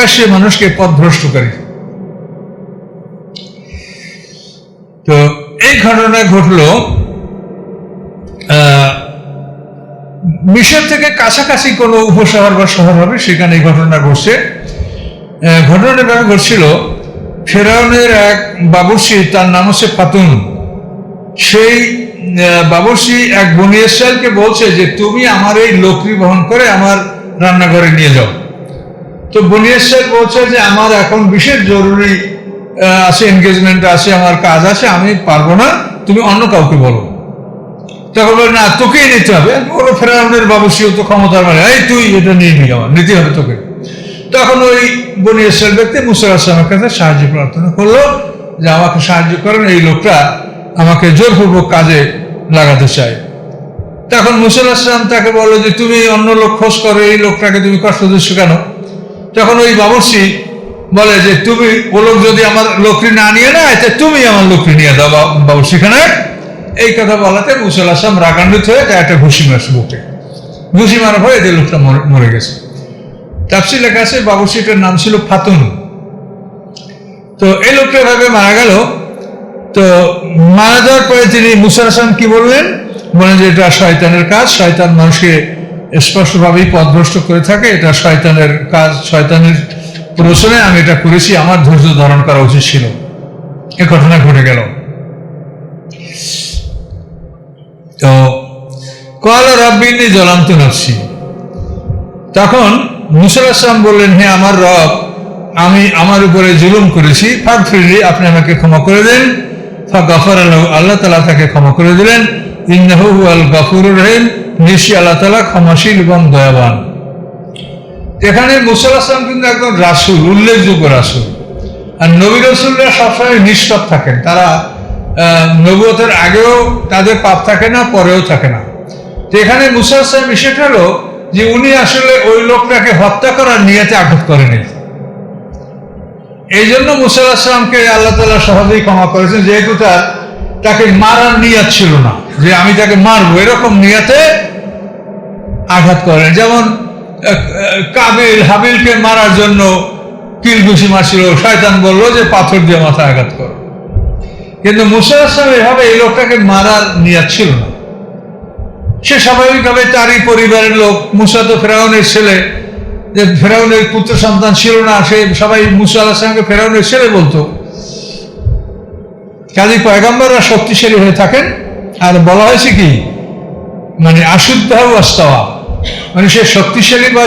প্রকাশ্যে মানুষকে পথভ্রষ্টকারী। তো এই ঘটনা ঘটলো মিশর থেকে কাছাকাছি কোনো উপশহর বা শহর হবে, সেখানে এই ঘটনা ঘটছে। ঘটনাটা এভাবে ঘটছিল, ফেরাউনের এক বাবুর্চি, তার নাম হচ্ছে ফাতুন। সেই বাবুর্চি এক বনী ইসরাইলকে বলছে যে তুমি আমার এই লোকরি বহন করে আমার রান্নাঘরে নিয়ে যাও। তো বনী ইসরাইল বলছে যে আমার এখন বিশেষ জরুরি আছে, এনগেজমেন্ট আছে, আমার কাজ আছে, আমি পারবো না, তুমি অন্য কাউকে বলো। তখন বলে না, তোকেই নিতে হবে। বলো ফেরাউনের বাবুর্চিও তো ক্ষমতার মানে, এই তুই এটা নিয়ে নিয়ে আমার নিতে হবে তোকে। তখন ওই বনী ইসরাইল ব্যক্তি মুসা আলাইহিস সালামের কাছে সাহায্য প্রার্থনা করলো যে আমাকে সাহায্য করেন, এই লোকটা আমাকে জোরপূর্বক কাজে লাগাতে চায়। তখন মুসা আলাইহিস সালাম তাকে বললো যে তুমি অন্য লোক খোঁজ করো, এই লোকটাকে তুমি কষ্ট দিচ্ছ কেন? তখন ওই বাবুর্চি বলে যে তুমি ও লোক যদি আমার লোকরি না নিয়ে নেয়, তুমি আমার লোকরি নিয়ে দাও বাবুর্চিখানে। এই কথা বলাতে মুসা আলাইহিস সালাম রাগান্বিত হয়ে একটা ঘুষি মারছে বুকে। ঘুষি মারার পরে এই লোকটা মরে গেছে। তাফসীরে লেখা আছে বাবুর্চিটার নাম ছিল ফাতুন। তো এই লোকটা এভাবে মারা গেল। তো মারা যাওয়ার পরে তিনি মুসা আলাইহিস সালাম কি বললেন? বলেন যে এটা শয়তানের কাজ, শয়তান মানুষকে স্পষ্টভাবেই পথভ্রষ্ট করে থাকে, এটা শয়তানের কাজ, শয়তানের প্ররোচনায় আমি এটা করেছি, আমার ধৈর্য ধারণ করা উচিত ছিল। এ ঘটনা ঘটে গেল। তো ক্বালা রাব্বি ইন্নী যালামতু নাফসি, তখন মুসা আলাইহিস সালাম বললেন, হে আমার রব, আমি আমার উপরে জুলুম করেছি, ফাগফিরলি, আপনি আমাকে ক্ষমা করে দেন। ফাগফারা লাহু, আল্লাহ তাআলা তাকে ক্ষমা করে দিলেন। ইন্নাহু হুয়াল গফুরুর রহিম, নিশ্চয়ই আল্লাহ তাআলা ক্ষমাশীল এবং দয়াবান। এখানে মুসা আলাইহিস সালাম কিন্তু একজন রাসূল, উল্লেখযোগ্য রাসূল। আর নবী রাসূলরা সবসময় নিষ্পাপ থাকেন, তারা নবুয়তের আগেও তাদের পাপ থাকে না, পরেও থাকে না। তো এখানে মুসা আলাইহিস সালাম বিষয়টা হলো যে উনি আসলে ওই লোকটাকে হত্যা করার নিয়তে আঘাত করেনি। এই জন্য মুসা আলাইহিস সালামকে আল্লাহ তাআলা সহজেই ক্ষমা করেছেন, যেহেতু তাকে মারার নিয়ত ছিল না, যে আমি তাকে মারবো এরকম নিয়তে আঘাত করেন। যেমন কাবিল হাবিলকে মারার জন্য কিল ঘুষি মারছিল, শয়তান বললো যে পাথর দিয়ে মাথায় আঘাত করো। কিন্তু মুসা আলাইহিস সালাম এভাবে এই লোকটাকে মারার নিয়ত ছিল না। সে স্বাভাবিকভাবে তারই পরিবারের লোক। মুসা তো ফেরাউনের ছেলে, যে ফেরাউনের পুত্র সন্তান ছিল না, সে সবাই মুসা আলাইহিস সালামকে ফেরাউনের ছেলে বলতো। কাজী পয়গম্বররা শক্তিশালী হয়ে থাকেন। আর বলা হয়েছে কি, মানে আশুদ্ধ ওয়াস্তাওয়া, মানে সে শক্তিশালী বা